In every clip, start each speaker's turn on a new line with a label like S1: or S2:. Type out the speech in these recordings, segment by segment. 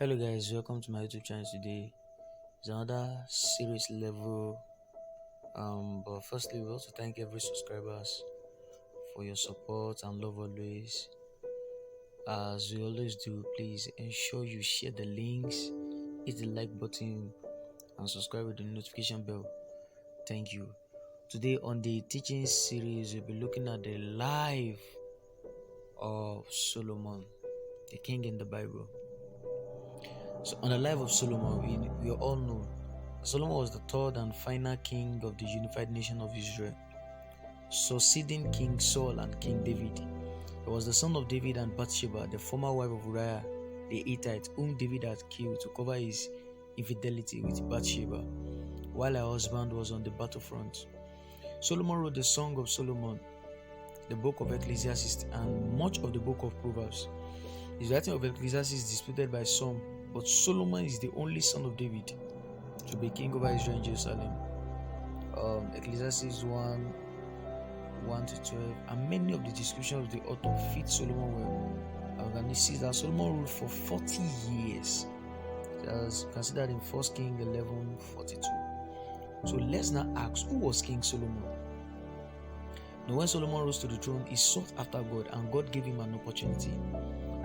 S1: Hello guys, welcome to my YouTube channel today. It's another series level. But firstly, we want to thank every subscribers for your support and love always. As we always do, please ensure you share the links, hit the like button, and subscribe with the notification bell. Thank you. Today on the teaching series, we'll be looking at the life of Solomon, the king in the Bible. So, on the life of Solomon, we all know Solomon was the third and final king of the unified nation of Israel, succeeding King Saul and King David. He was the son of David and Bathsheba, the former wife of Uriah the Hittite, whom David had killed to cover his infidelity with Bathsheba, while her husband was on the battlefront. Solomon wrote the Song of Solomon, the book of Ecclesiastes, and much of the book of Proverbs. His writing of Ecclesiastes is disputed by some, but Solomon is the only son of David to be king over Israel in Jerusalem. Ecclesiastes 1 to 12, and many of the descriptions of the author fit Solomon well. And we can see that Solomon ruled for 40 years. As you can see that in 1 Kings 11:42. So let's now ask, who was King Solomon? Now, when Solomon rose to the throne, he sought after God, and God gave him an opportunity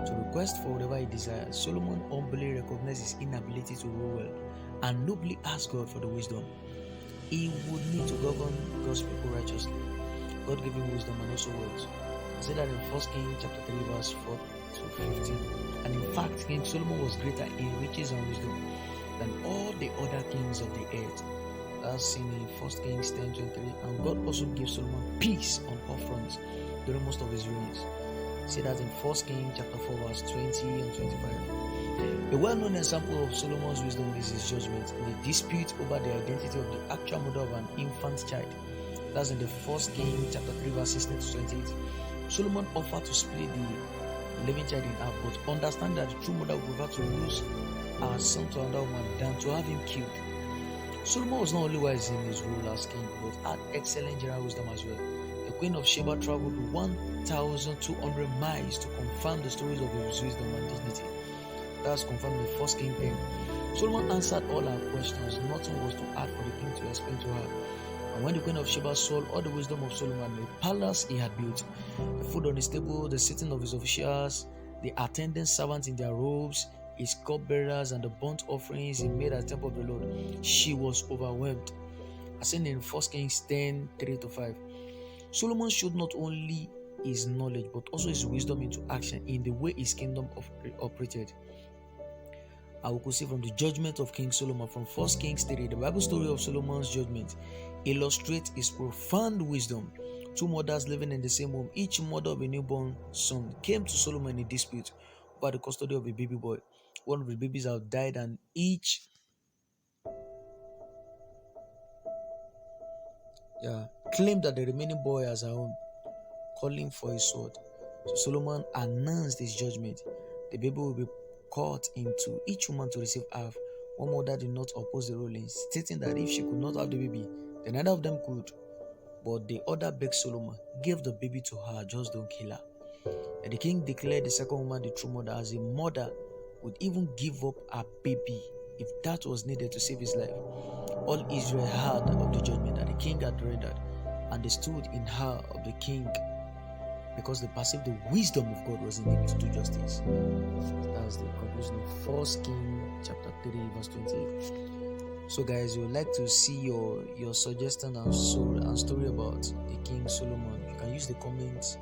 S1: to request for whatever he desired. Solomon humbly recognized his inability to rule well and nobly asked God for the wisdom he would need to govern God's people righteously. God gave him wisdom and also words. I said that in 1 Kings chapter 3 verse 4 to 15. And in fact, King Solomon was greater in riches and wisdom than all the other kings of the earth. That's seen in 1 Kings 10:23. And God also gave Solomon peace on all fronts during most of his reigns. See that in 1 Kings chapter 4 verse 20 and 25. A well-known example of Solomon's wisdom is his judgment in the dispute over the identity of the actual mother of an infant child. That's in the 1 Kings chapter 3 verse 16 to 28. Solomon offered to split the living child in half, but understand that the true mother would prefer to lose her son to another woman than to have him killed. Solomon was not only wise in his role as king, but had excellent general wisdom as well. The Queen of Sheba traveled 1,200 miles to confirm the stories of his wisdom and dignity. That's confirmed in 1 Kings 10. Solomon answered all her questions. Nothing was to add for the king to explain to her. And when the Queen of Sheba saw all the wisdom of Solomon, the palace he had built, the food on his table, the sitting of his officials, the attendant servants in their robes, his cupbearers, and the burnt offerings he made at the temple of the Lord, she was overwhelmed. As seen in 1 Kings 10, 3 to 5. Solomon showed not only his knowledge but also his wisdom into action in the way his kingdom operated. We could see from the judgment of King Solomon from 1 Kings 3, the Bible story of Solomon's judgment illustrates his profound wisdom. Two mothers living in the same home, each mother of a newborn son, came to Solomon in a dispute over the custody of a baby boy. One of the babies had died, and each claimed that the remaining boy as her own, calling for his sword. So Solomon announced his judgment. The baby will be cut into, each woman to receive half. One mother did not oppose the ruling, stating that if she could not have the baby, then neither of them could. But the other begged Solomon, give the baby to her, just don't kill her. And the king declared the second woman the true mother, as a mother would even give up her baby if that was needed to save his life. All Israel heard of the judgment that the king had rendered, and they stood in awe of the king because they perceived the wisdom of God was in him to do justice. That's the conclusion of 1 Kings chapter 3 verse 28. So guys, we would like to see your suggestion and story about the King Solomon. You can use the comments